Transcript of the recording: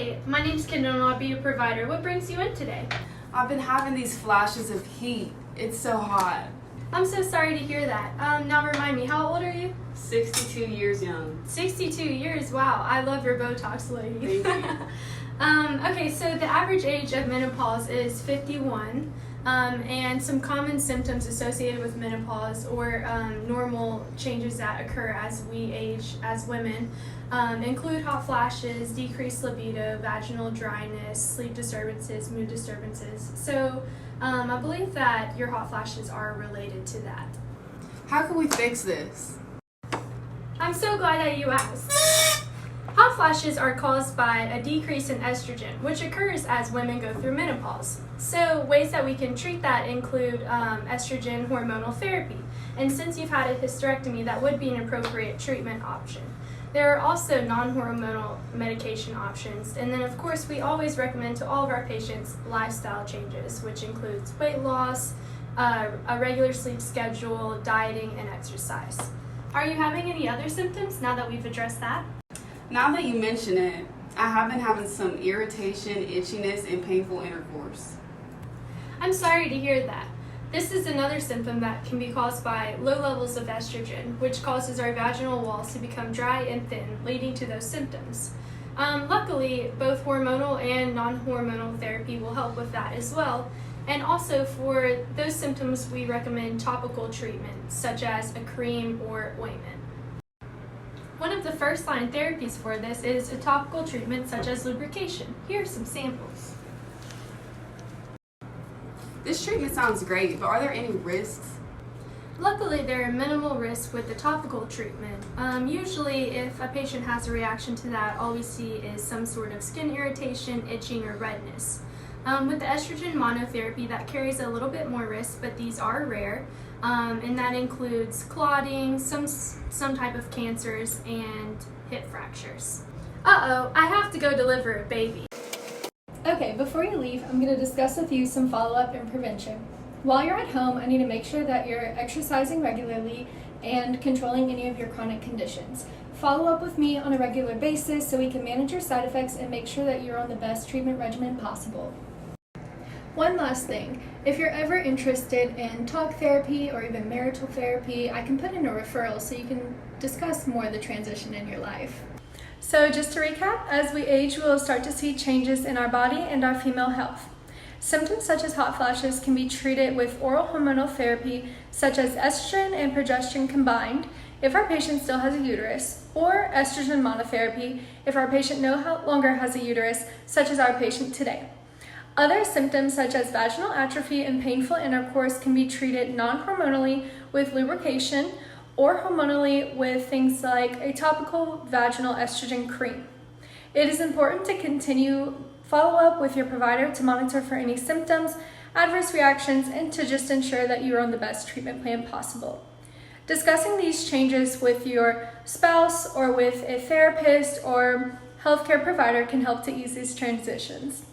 Hi, my name's Kendall and I'll be your provider. What brings you in today? I've been having these flashes of heat. It's so hot. I'm so sorry to hear that. Now remind me, how old are you? 62 years young. 62 years, wow. I love your Botox, lady. Thank you. Okay, so the average age of menopause is 51. And some common symptoms associated with menopause or normal changes that occur as we age as women include hot flashes, decreased libido, vaginal dryness, sleep disturbances, mood disturbances. So I believe that your hot flashes are related to that. How can we fix this? I'm so glad that you asked. Hot flashes are caused by a decrease in estrogen, which occurs as women go through menopause. So ways that we can treat that include estrogen hormonal therapy. And since you've had a hysterectomy, that would be an appropriate treatment option. There are also non-hormonal medication options. And then of course, we always recommend to all of our patients lifestyle changes, which includes weight loss, a regular sleep schedule, dieting, and exercise. Are you having any other symptoms now that we've addressed that? Now that you mention it, I have been having some irritation, itchiness, and painful intercourse. I'm sorry to hear that. This is another symptom that can be caused by low levels of estrogen, which causes our vaginal walls to become dry and thin, leading to those symptoms. Luckily, both hormonal and non-hormonal therapy will help with that as well. And also for those symptoms, we recommend topical treatment, such as a cream or ointment. One of the first-line therapies for this is a topical treatment such as lubrication. Here are some samples. This treatment sounds great, but are there any risks? Luckily, there are minimal risks with the topical treatment. Usually, if a patient has a reaction to that, all we see is some sort of skin irritation, itching, or redness. With the estrogen monotherapy, that carries a little bit more risk, but these are rare. And that includes clotting, some type of cancers, and hip fractures. Uh-oh, I have to go deliver a baby. Okay, before you leave, I'm going to discuss with you some follow-up and prevention. While you're at home, I need to make sure that you're exercising regularly and controlling any of your chronic conditions. Follow up with me on a regular basis so we can manage your side effects and make sure that you're on the best treatment regimen possible. One last thing, if you're ever interested in talk therapy or even marital therapy, I can put in a referral so you can discuss more of the transition in your life. So just to recap, as we age, we will start to see changes in our body and our female health. Symptoms such as hot flashes can be treated with oral hormonal therapy such as estrogen and progesterone combined if our patient still has a uterus, or estrogen monotherapy if our patient no longer has a uterus, such as our patient today. Other symptoms such as vaginal atrophy and painful intercourse can be treated non-hormonally with lubrication or hormonally with things like a topical vaginal estrogen cream. It is important to continue follow-up with your provider to monitor for any symptoms, adverse reactions, and to just ensure that you are on the best treatment plan possible. Discussing these changes with your spouse or with a therapist or healthcare provider can help to ease these transitions.